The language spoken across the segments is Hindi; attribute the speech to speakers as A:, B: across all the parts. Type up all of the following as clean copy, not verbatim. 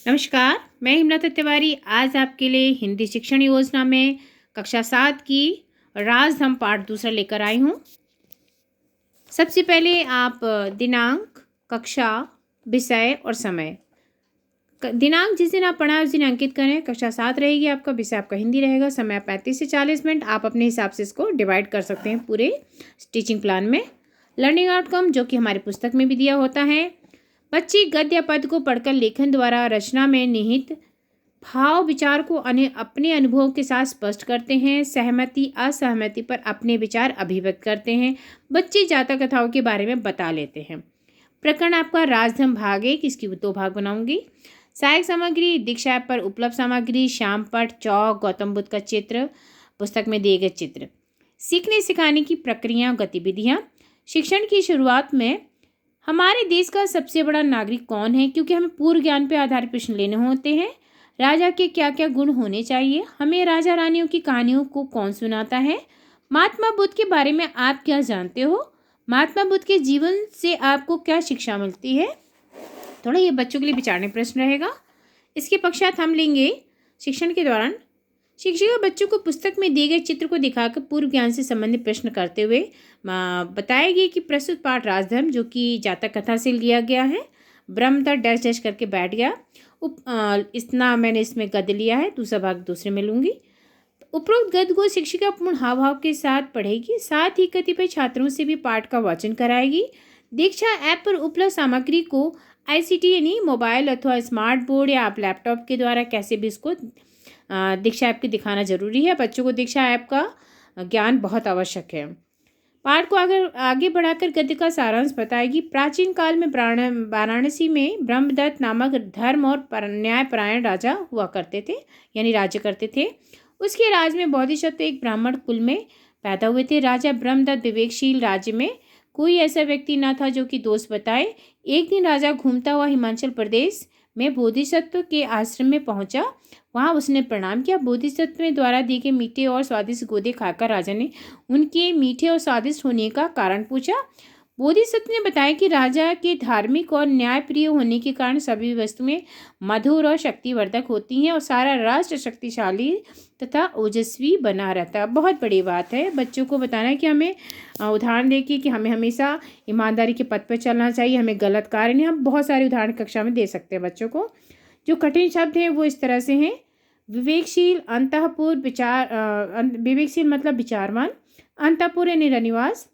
A: नमस्कार, मैं हिमलता तिवारी आज आपके लिए हिंदी शिक्षण योजना में कक्षा 7 की राजधम पाठ दूसरा लेकर आई हूँ। सबसे पहले आप दिनांक, कक्षा, विषय और समय। दिनांक जिस दिन आप पढ़ा उस दिन अंकित करें। कक्षा 7 रहेगी आपका, विषय आपका हिंदी रहेगा, समय 35 से 40 मिनट। आप अपने हिसाब से इसको डिवाइड कर सकते हैं पूरे टीचिंग प्लान में। लर्निंग आउटकम जो कि हमारी पुस्तक में भी दिया होता है। बच्चे गद्य या पद को पढ़कर लेखन द्वारा रचना में निहित भाव विचार को अपने अनुभव के साथ स्पष्ट करते हैं। सहमति असहमति पर अपने विचार अभिव्यक्त करते हैं। बच्चे जातक कथाओं के बारे में बता लेते हैं। प्रकरण आपका राजधम भाग 1, इसकी 2 भाग बनाऊंगी। सहायक सामग्री, दीक्षा ऐप पर उपलब्ध सामग्री, श्याम पट, चौक, गौतम बुद्ध का चित्र, पुस्तक में दिए गए चित्र। सीखने सिखाने की प्रक्रिया, गतिविधियाँ। शिक्षण की शुरुआत में हमारे देश का सबसे बड़ा नागरिक कौन है, क्योंकि हमें पूर्व ज्ञान पर आधारित प्रश्न लेने होते हैं। राजा के क्या क्या गुण होने चाहिए, हमें राजा रानियों की कहानियों को कौन सुनाता है। महात्मा बुद्ध के बारे में आप क्या जानते हो, महात्मा बुद्ध के जीवन से आपको क्या शिक्षा मिलती है। थोड़ा ये बच्चों के लिए विचारने प्रश्न रहेगा। इसके पश्चात हम लेंगे शिक्षण के दौरान शिक्षिका बच्चों को पुस्तक में दिए गए चित्र को दिखाकर पूर्व ज्ञान से संबंधित प्रश्न करते हुए बताएगी कि प्रस्तुत पाठ राजधर्म जो कि जातक कथा से लिया गया है। ब्रह्मदत्त डैश डैश करके बैठ गया। इतना मैंने इसमें गद्य लिया है, दूसरा भाग दूसरे में लूँगी। उपरोक्त गद्य को शिक्षिका पूर्ण हाव भाव के साथ पढ़ेगी, साथ ही कतिपय छात्रों से भी पाठ का वाचन कराएगी। दीक्षा ऐप पर उपलब्ध सामग्री को ICT यानी मोबाइल अथवा स्मार्ट बोर्ड या आप लैपटॉप के द्वारा कैसे भी इसको दीक्षा ऐप की दिखाना जरूरी है। बच्चों को दीक्षा ऐप का ज्ञान बहुत आवश्यक है। पाठ को अगर आगे बढ़ाकर गद्य का सारांश बताएगी। प्राचीन काल में वाराणसी में ब्रह्मदत्त नामक धर्म और न्यायपरायण राजा हुआ करते थे, यानी राज्य करते थे। उसके राज में बोधिसत्व एक ब्राह्मण कुल में पैदा हुए थे। राजा ब्रह्मदत्त विवेकशील, राज्य में कोई ऐसा व्यक्ति न था जो कि दोष बताए। एक दिन राजा घूमता हुआ हिमाचल प्रदेश में बोधिसत्व के आश्रम में पहुंचा। वहां उसने प्रणाम किया। बोधिसत्व में द्वारा दिए गए मीठे और स्वादिष्ट गोदे खाकर राजा ने उनके मीठे और स्वादिष्ट होने का कारण पूछा। बोधिसत्व ने बताया कि राजा के धार्मिक और न्यायप्रिय होने के कारण सभी वस्तुएं मधुर और शक्तिवर्धक होती हैं और सारा राष्ट्र शक्तिशाली तथा ओजस्वी बना रहता है। बहुत बड़ी बात है बच्चों को बताना है कि हमें उदाहरण देके कि हमें हमेशा ईमानदारी के पथ पर चलना चाहिए, हमें गलत कार्य नहीं। हम बहुत सारे उदाहरण कक्षा में दे सकते हैं बच्चों को। जो कठिन शब्द हैं वो इस तरह से हैं। विवेकशील, अंतःपुर, विवेकशील मतलब विचारवान, अंतःपुर यानी रनिवास,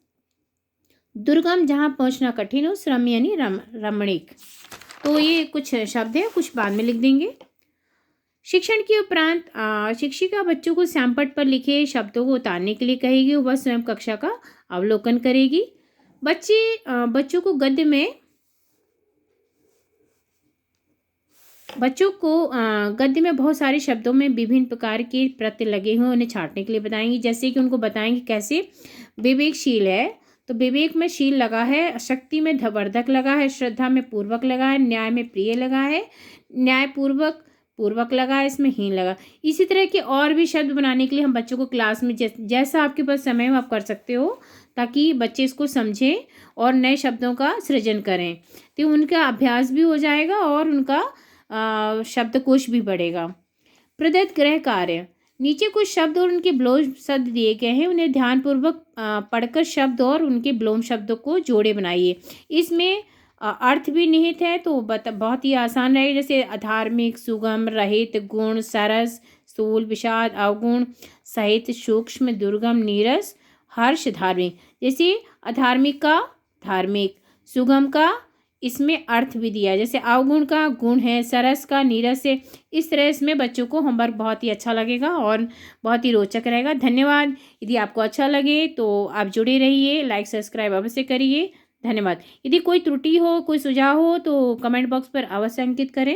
A: दुर्गम जहाँ पहुँचना कठिन हो, श्रम यानी रमणीक। तो ये कुछ शब्द हैं, कुछ बाद में लिख देंगे। शिक्षण के उपरांत शिक्षिका बच्चों को श्यामपट्ट पर लिखे शब्दों को उतारने के लिए कहेगी। वह स्वयं कक्षा का अवलोकन करेगी। बच्चों को गद्य में बहुत सारे शब्दों में विभिन्न प्रकार के प्रत्यय लगे हुए उन्हें छांटने के लिए बताएंगी। जैसे कि उनको बताएंगे कैसे विवेकशील है तो विवेक में शील लगा है, शक्ति में वर्धक लगा है, श्रद्धा में पूर्वक लगा है, न्याय में प्रिय लगा है, पूर्वक लगा है, इसमें हीन लगा। इसी तरह के और भी शब्द बनाने के लिए हम बच्चों को क्लास में जैसा आपके पास समय है आप कर सकते हो, ताकि बच्चे इसको समझें और नए शब्दों का सृजन करें। तो उनका अभ्यास भी हो जाएगा और उनका शब्दकोश भी बढ़ेगा। प्रदत्त गृह कार्य, नीचे कुछ शब्द और उनके विलोम शब्द दिए गए हैं, उन्हें ध्यानपूर्वक पढ़कर शब्द और उनके विलोम शब्दों को जोड़े बनाइए। इसमें अर्थ भी निहित है तो बहुत ही आसान रहेगा। जैसे अधार्मिक, सुगम, रहित, गुण, सरस, स्थूल, विषाद, अवगुण, सहित, सूक्ष्म, दुर्गम, नीरस, हर्ष, धार्मिक। जैसे अधार्मिक का धार्मिक, सुगम का इसमें अर्थ भी दिया, जैसे अवगुण का गुण है, सरस का नीरस है। इस तरह इसमें बच्चों को होमवर्क बहुत ही अच्छा लगेगा और बहुत ही रोचक रहेगा। धन्यवाद। यदि आपको अच्छा लगे तो आप जुड़े रहिए, लाइक सब्सक्राइब अवश्य करिए। धन्यवाद। यदि कोई त्रुटि हो, कोई सुझाव हो तो कमेंट बॉक्स पर अवश्य अंकित करें।